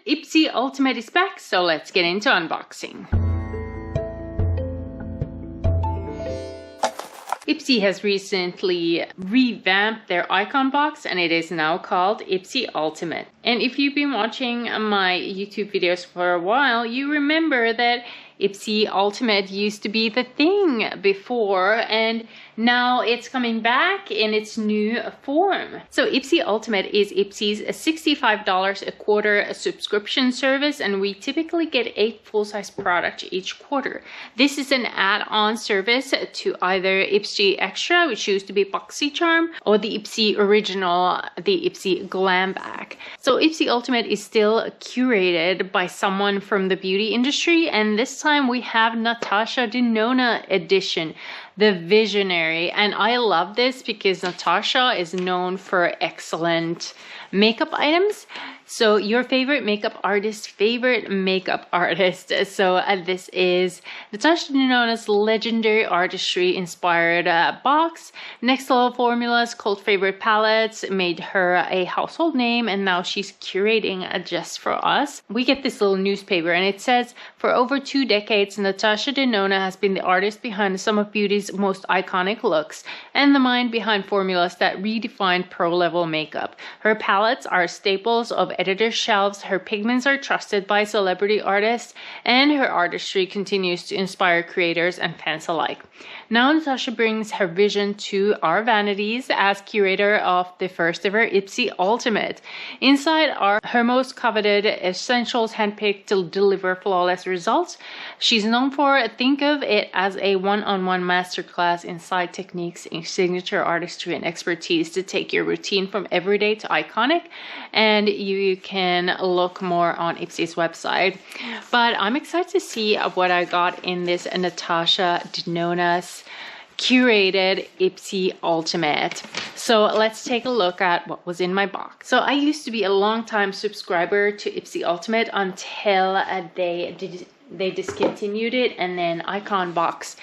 IPSY Ultimate is back, so let's get into unboxing. IPSY has recently revamped their icon box and it is now called IPSY Ultimate. And if you've been watching my YouTube videos for a while, you remember that IPSY Ultimate used to be the thing before, and now it's coming back in its new form. So IPSY Ultimate is IPSY's $65 a quarter subscription service, and we typically get 8 full-size products each quarter. This is an add-on service to either IPSY Extra, which used to be BoxyCharm, or the IPSY Original, the IPSY Glam Bag. So IPSY Ultimate is still curated by someone from the beauty industry, and this time we have Natasha Denona edition, the visionary. And I love this because Natasha is known for excellent makeup items. So your favorite makeup artist's favorite makeup artist. So this is Natasha Denona's legendary artistry inspired box. Next level formulas, cult favorite palettes made her a household name, and now she's curating just for us. We get this little newspaper and it says, for over 2 decades, Natasha Denona has been the artist behind some of beauty's most iconic looks and the mind behind formulas that redefine pro-level makeup. Her palettes are staples of editor shelves, her pigments are trusted by celebrity artists, and her artistry continues to inspire creators and fans alike. Now Natasha brings her vision to our vanities as curator of the first ever IPSY Ultimate. Inside are her most coveted essentials handpicked to deliver flawless results. She's known for, think of it as a one-on-one masterclass in side techniques, in signature artistry and expertise to take your routine from everyday to iconic. And you can look more on IPSY's website. But I'm excited to see what I got in this Natasha Denona's curated IPSY Ultimate. So let's take a look at what was in my box. So I used to be a long-time subscriber to IPSY Ultimate until they discontinued it, and then Icon Box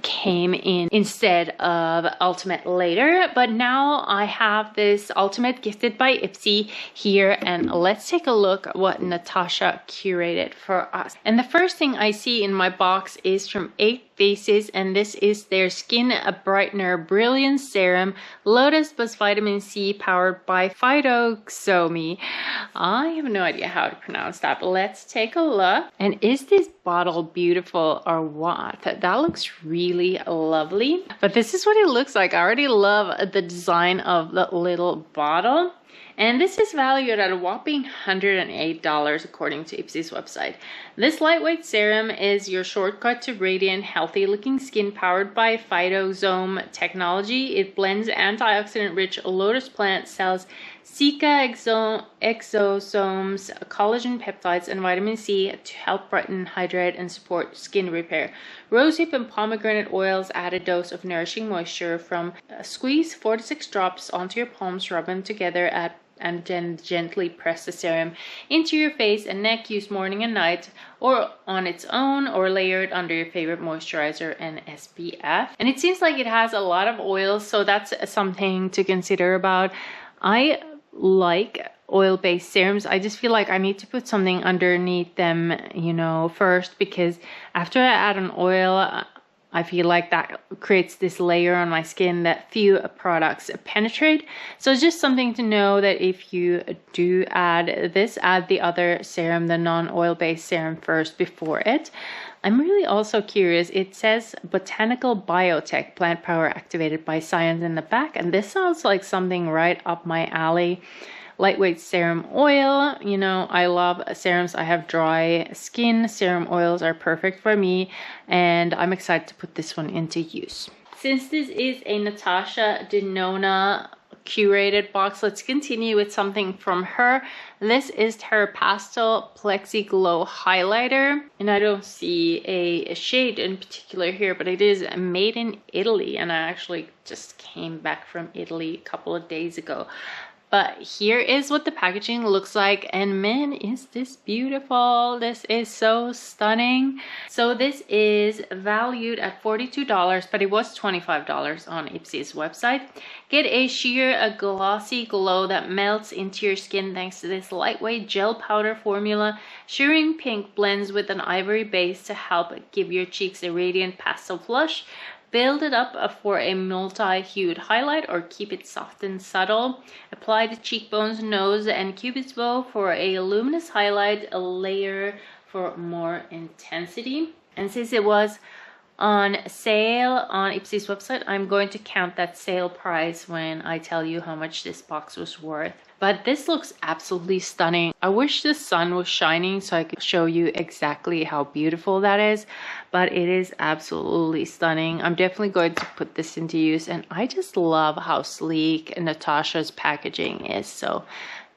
came in instead of Ultimate later. But now I have this Ultimate gifted by IPSY here, and let's take a look at what Natasha curated for us. And the first thing I see in my box is from 8 Faces, and this is their Skin Brightener Brilliance Serum, Lotus Plus Vitamin C, powered by Phytoxomi. I have no idea how to pronounce that, but let's take a look. And is this bottle beautiful or what? That looks really lovely. But this is what it looks like. I already love the design of the little bottle. And this is valued at a whopping $108 according to IPSY's website. This lightweight serum is your shortcut to radiant, healthy-looking skin powered by Phytoxome technology. It blends antioxidant-rich lotus plant cells, Zika exosomes, collagen peptides, and vitamin C to help brighten, hydrate, and support skin repair. Rosehip and pomegranate oils add a dose of nourishing moisture from squeeze 4 to 6 drops onto your palms, rub them together and then gently press the serum into your face and neck. Use morning and night, or on its own, or layered under your favorite moisturizer and SPF. And it seems like it has a lot of oils, so that's something to consider about. I like oil-based serums. I just feel like I need to put something underneath them, you know, first, because after I add an oil, I feel like that creates this layer on my skin that few products penetrate. So it's just something to know that if you do add this, add the other serum, the non-oil based serum, first before it. I'm really also curious. It says botanical biotech, plant power activated by science in the back, and this sounds like something right up my alley. Lightweight serum oil, you know, I love serums. I have dry skin. Serum oils are perfect for me, and I'm excited to put this one into use. Since this is a Natasha Denona curated box, let's continue with something from her. This is her Pastel Plexi Glow highlighter, and I don't see a shade in particular here, but it is made in Italy, and I actually just came back from Italy a couple of days ago. But here is what the packaging looks like, and man, is this beautiful. This is so stunning. So this is valued at $42, but it was $25 on IPSY's website. Get a sheer, a glossy glow that melts into your skin thanks to this lightweight gel powder formula. Shearing pink blends with an ivory base to help give your cheeks a radiant pastel flush. Build it up for a multi-hued highlight or keep it soft and subtle. Apply the cheekbones, nose, and cupid's bow for a luminous highlight, a layer for more intensity. And since it was on sale on IPSY's website, I'm going to count that sale price when I tell you how much this box was worth. But this looks absolutely stunning. I wish the sun was shining so I could show you exactly how beautiful that is, but it is absolutely stunning. I'm definitely going to put this into use, and I just love how sleek Natasha's packaging is. So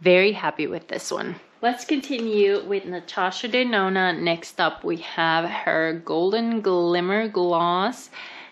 very happy with this one. Let's continue with Natasha Denona. Next up, we have her Golden Glimmer Gloss.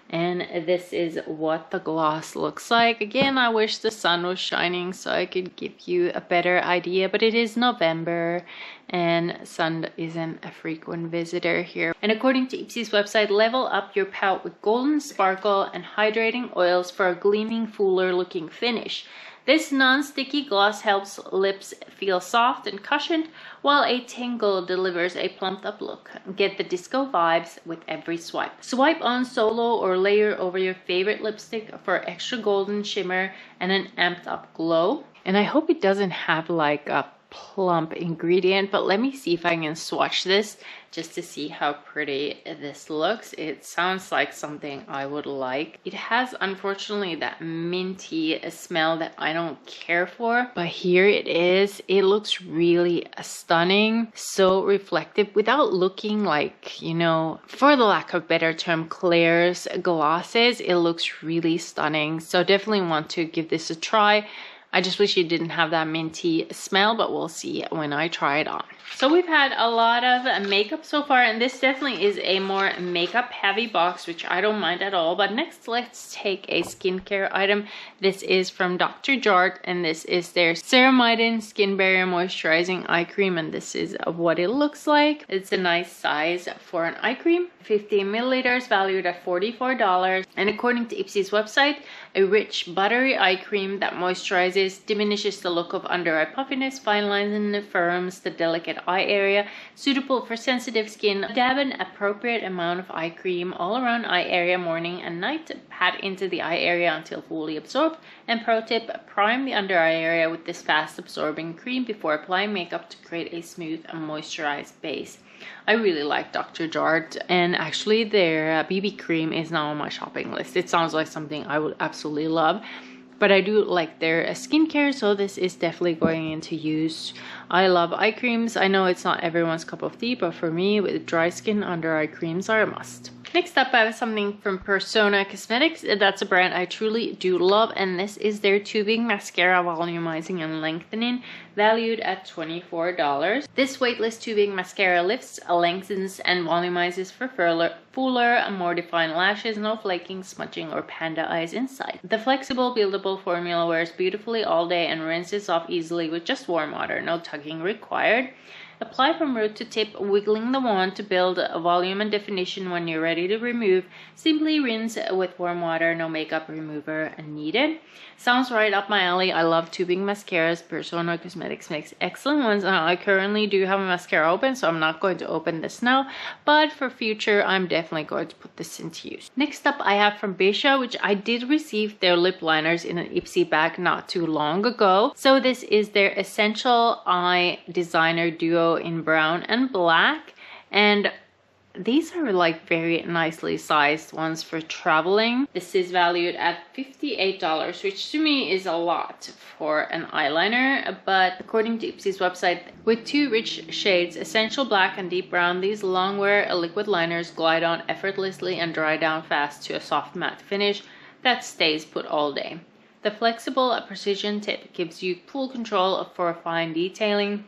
And this is what the gloss looks like. Again, I wish the sun was shining so I could give you a better idea, but it is November and sun isn't a frequent visitor here. And according to IPSY's website, level up your pout with golden sparkle and hydrating oils for a gleaming, fuller looking finish. This non-sticky gloss helps lips feel soft and cushioned, while a tingle delivers a plumped up look. Get the disco vibes with every swipe. Swipe on solo or layer over your favorite lipstick for extra golden shimmer and an amped up glow. And I hope it doesn't have like a plump ingredient, but let me see if I can swatch this just to see how pretty this looks. It sounds like something I would like. It has unfortunately that minty smell that I don't care for, but here it is. It looks really stunning, so reflective without looking like, you know, for the lack of better term, Claire's glosses. It looks really stunning, so definitely want to give this a try. I just wish it didn't have that minty smell, but we'll see when I try it on. So we've had a lot of makeup so far, and this definitely is a more makeup heavy box, which I don't mind at all. But next, let's take a skincare item. This is from Dr. Jart, and this is their Ceramidin Skin Barrier Moisturizing Eye Cream, and this is what it looks like. It's a nice size for an eye cream. 15 milliliters, valued at $44. And according to IPSY's website, a rich buttery eye cream that moisturizes, diminishes the look of under eye puffiness, fine lines, and affirms the delicate eye area, suitable for sensitive skin. Dab an appropriate amount of eye cream all around eye area morning and night. Pat into the eye area until fully absorbed. And pro tip, prime the under eye area with this fast absorbing cream before applying makeup to create a smooth and moisturized base. I really like Dr. Jart, and actually their BB cream is now on my shopping list. It sounds like something I would absolutely love, but I do like their skincare, so this is definitely going into use. I love eye creams. I know it's not everyone's cup of tea, but for me, with dry skin, under eye creams are a must. Next up, I have something from Persona Cosmetics. That's a brand I truly do love, and this is their Tubing Mascara Volumizing and Lengthening, valued at $24. This weightless tubing mascara lifts, lengthens, and volumizes for fuller, more defined lashes, no flaking, smudging, or panda eyes inside. The flexible, buildable formula wears beautifully all day and rinses off easily with just warm water, no tugging required. Apply from root to tip, wiggling the wand to build a volume and definition. When you're ready to remove, simply rinse with warm water, no makeup remover needed. Sounds right up my alley. I love tubing mascaras. Persona Cosmetics makes excellent ones. I currently do have a mascara open, so I'm not going to open this now, but for future, I'm definitely going to put this into use. Next up, I have from Bisha, which I did receive their lip liners in an IPSY bag not too long ago. So this is their Essential Eye Designer Duo in brown and black, and these are like very nicely sized ones for traveling. This is valued at $58, which to me is a lot for an eyeliner, but according to IPSY's website, with two rich shades, Essential Black and Deep Brown, these long wear liquid liners glide on effortlessly and dry down fast to a soft matte finish that stays put all day. The flexible precision tip gives you full control for fine detailing,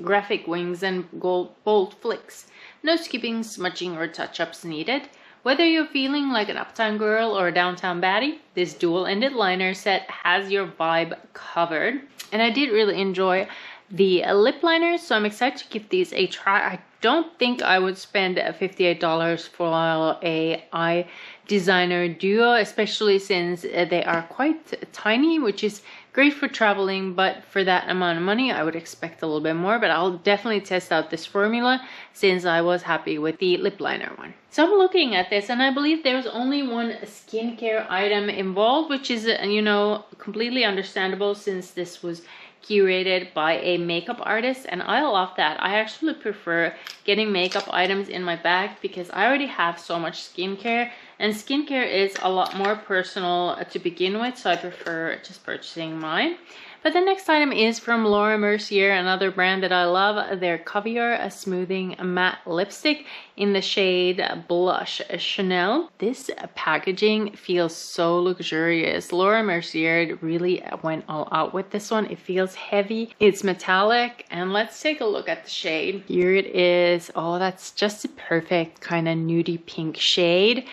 graphic wings, and bold flicks. No skipping, smudging, or touch-ups needed. Whether you're feeling like an uptown girl or a downtown baddie, this dual-ended liner set has your vibe covered. And I did really enjoy the lip liners, so I'm excited to give these a try. I don't think I would spend $58 for a eye designer duo, especially since they are quite tiny, which is great for traveling, but for that amount of money I would expect a little bit more. But I'll definitely test out this formula since I was happy with the lip liner one. So I'm looking at this and I believe there's only one skincare item involved, which is, you know, completely understandable since this was curated by a makeup artist, and I love that. I actually prefer getting makeup items in my bag because I already have so much skincare, and skincare is a lot more personal to begin with, so I prefer just purchasing mine. But the next item is from Laura Mercier, another brand that I love. Their Caviar Smoothing Matte Lipstick in the shade Blush Chanel. This packaging feels so luxurious. Laura Mercier really went all out with this one. It feels heavy, it's metallic, and let's take a look at the shade. Here it is. Oh, that's just a perfect kind of nudie pink shade.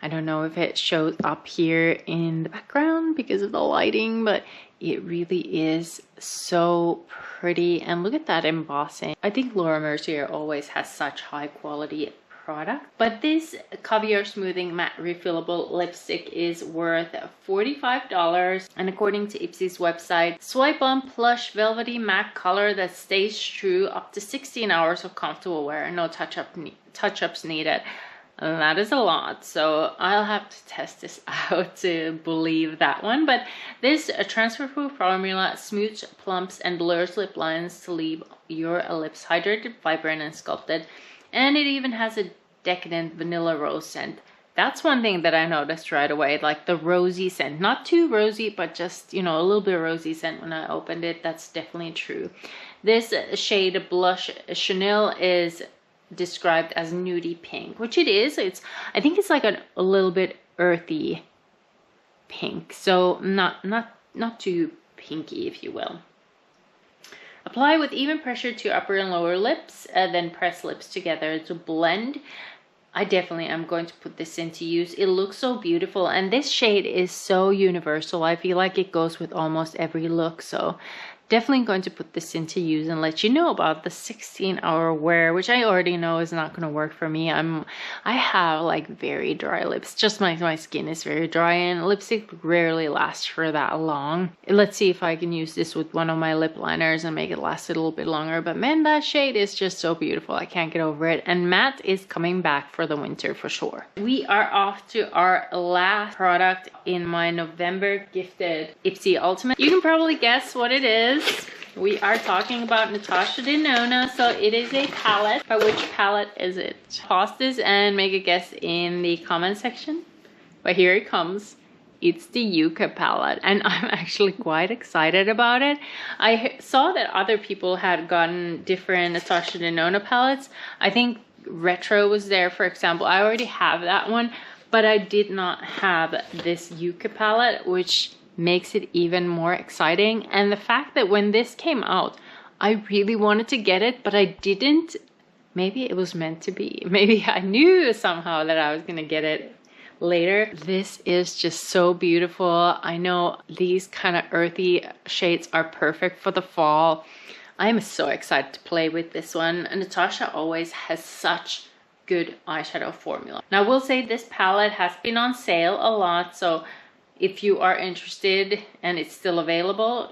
I don't know if it shows up here in the background because of the lighting, but it really is so pretty. And look at that embossing. I think Laura Mercier always has such high quality product. But this Caviar Smoothing Matte Refillable Lipstick is worth $45. And according to IPSY's website, swipe on plush velvety matte color that stays true up to 16 hours of comfortable wear. No touch-ups needed. And that is a lot, so I'll have to test this out to believe that one. But this transfer-proof formula smooths, plumps, and blurs lip lines to leave your lips hydrated, vibrant, and sculpted. And it even has a decadent vanilla rose scent. That's one thing that I noticed right away, like the rosy scent. Not too rosy, but just, you know, a little bit rosy scent when I opened it. That's definitely true. This shade Blush Chanel is described as nudie pink, which it is. I think it's like a little bit earthy pink, so not too pinky, if you will. Apply with even pressure to upper and lower lips, then press lips together to blend. I definitely am going to put this into use. It looks so beautiful, and this shade is so universal. I feel like it goes with almost every look, so definitely going to put this into use and let you know about the 16-hour wear, which I already know is not going to work for me. I have like very dry lips. Just my skin is very dry, and lipstick rarely lasts for that long. Let's see if I can use this with one of my lip liners and make it last a little bit longer. But man, that shade is just so beautiful. I can't get over it. And matte is coming back for the winter for sure. We are off to our last product in my November gifted IPSY Ultimate. You can probably guess what it is. We are talking about Natasha Denona, so it is a palette. But which palette is it? Pause this and make a guess in the comment section. But here it comes. It's the Yucca palette, and I'm actually quite excited about it. I saw that other people had gotten different Natasha Denona palettes. I think Retro was there, for example. I already have that one, but I did not have this Yucca palette, which makes it even more exciting. And the fact that when this came out, I really wanted to get it, but I didn't. Maybe it was meant to be. Maybe I knew somehow that I was gonna get it later. This is just so beautiful. I know these kind of earthy shades are perfect for the fall. I'm so excited to play with this one. Natasha always has such good eyeshadow formula. Now I will say this palette has been on sale a lot, so if you are interested and it's still available,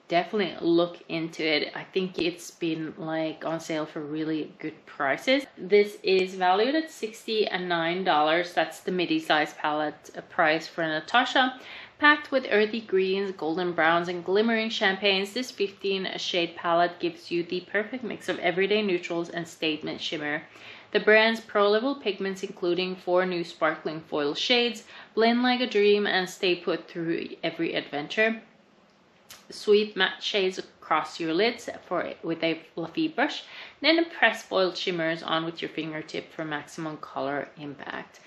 definitely look into it. I think it's been like on sale for really good prices. This is valued at $69. That's the midi size palette price for Natasha. Packed with earthy greens, golden browns, and glimmering champagnes, this 15 shade palette gives you the perfect mix of everyday neutrals and statement shimmer. The brand's pro-level pigments, including 4 new sparkling foil shades, blend like a dream and stay put through every adventure. Sweet matte shades across your lids with a fluffy brush. Then press foiled shimmers on with your fingertip for maximum color impact.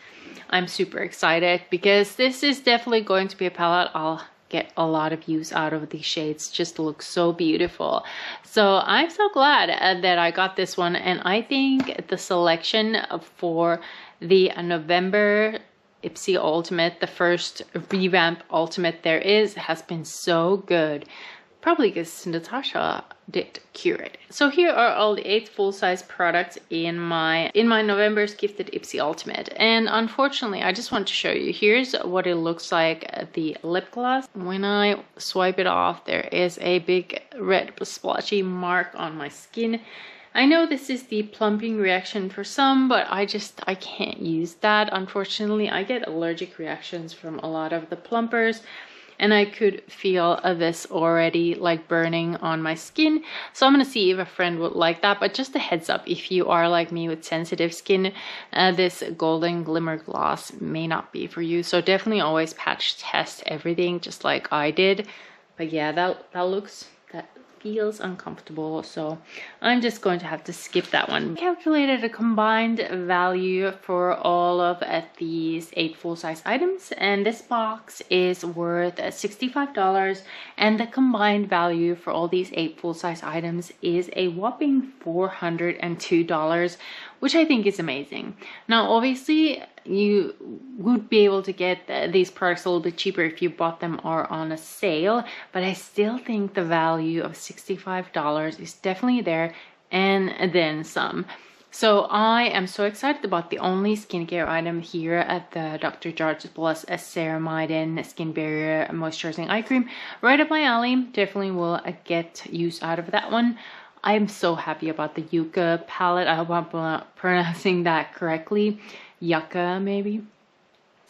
I'm super excited because this is definitely going to be a palette I'll get a lot of use out of. These shades just look so beautiful. So I'm so glad that I got this one, and I think the selection for the November IPSY Ultimate, the first revamp Ultimate there is, has been so good. Probably because Natasha did curate. So here are all the 8 full-size products in my November's gifted IPSY Ultimate. And unfortunately, I just want to show you. Here's what it looks like, the lip gloss. When I swipe it off, there is a big red splotchy mark on my skin. I know this is the plumping reaction for some, but I can't use that. Unfortunately, I get allergic reactions from a lot of the plumpers. And I could feel this already like burning on my skin. So I'm gonna see if a friend would like that. But just a heads up, if you are like me with sensitive skin, this golden glimmer gloss may not be for you. So definitely always patch test everything just like I did. But yeah, that feels uncomfortable, so I'm just going to have to skip that one. Calculated a combined value for all of these 8 full-size items, and this box is worth $65, and the combined value for all these 8 full-size items is a whopping $402, which I think is amazing. Now obviously you would be able to get these products a little bit cheaper if you bought them or on a sale, but I still think the value of $65 is definitely there, and then some. So I am so excited about the only skincare item here at the Dr. Jart+ Ceramide Skin Barrier Moisturizing Eye Cream. Right up my alley. Definitely will get use out of that one. I'm so happy about the Yucca palette. I hope I'm pronouncing that correctly. Yucca, maybe.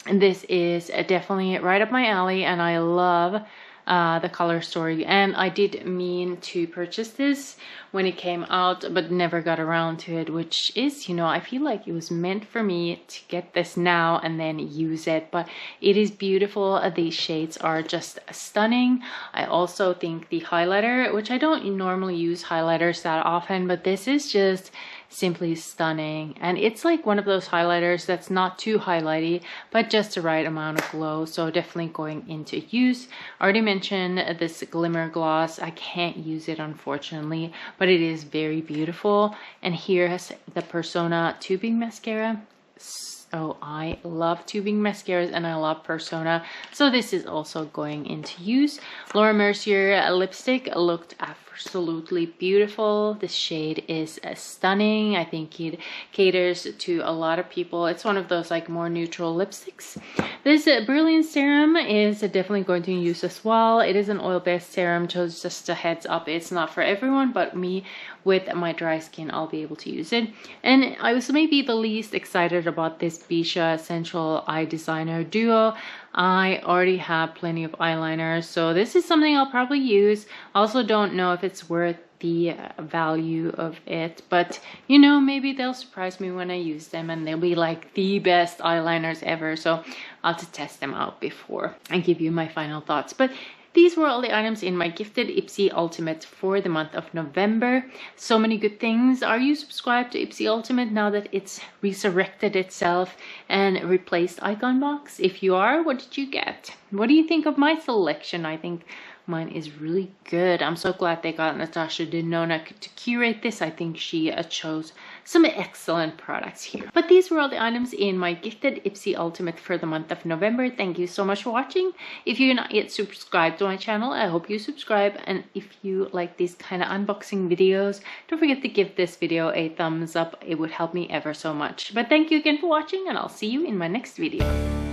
And this is definitely right up my alley, and I love the color story. And I did mean to purchase this when it came out, but never got around to it, which is, you know, I feel like it was meant for me to get this now and then use it. But it is beautiful. These shades are just stunning. I also think the highlighter, which I don't normally use highlighters that often, but this is just simply stunning. And it's like one of those highlighters that's not too highlighty, but just the right amount of glow. So definitely going into use. I already mentioned this glimmer gloss. I can't use it unfortunately, but it is very beautiful. And here's the Persona tubing mascara. So I love tubing mascaras and I love Persona. So this is also going into use. Laura Mercier lipstick looked absolutely beautiful. This shade is stunning. I think it caters to a lot of people. It's one of those like more neutral lipsticks. This Brilliant Serum is definitely going to use as well. It is an oil-based serum, so just a heads up, it's not for everyone, but me with my dry skin, I'll be able to use it. And I was maybe the least excited about this Bisha Essential Eye Designer Duo. I already have plenty of eyeliners, so this is something I'll probably use. I also don't know if it's worth the value of it, but you know, maybe they'll surprise me when I use them and they'll be like the best eyeliners ever. So I'll have to test them out before I give you my final thoughts. But these were all the items in my gifted IPSY Ultimate for the month of November. So many good things. Are you subscribed to IPSY Ultimate now that it's resurrected itself and replaced Icon Box? If you are, what did you get? What do you think of my selection? I think mine is really good. I'm so glad they got Natasha Denona to curate this. I think she chose some excellent products here. But these were all the items in my gifted IPSY Ultimate for the month of November. Thank you so much for watching. If you're not yet subscribed to my channel, I hope you subscribe. And if you like these kind of unboxing videos, don't forget to give this video a thumbs up. It would help me ever so much. But thank you again for watching, and I'll see you in my next video.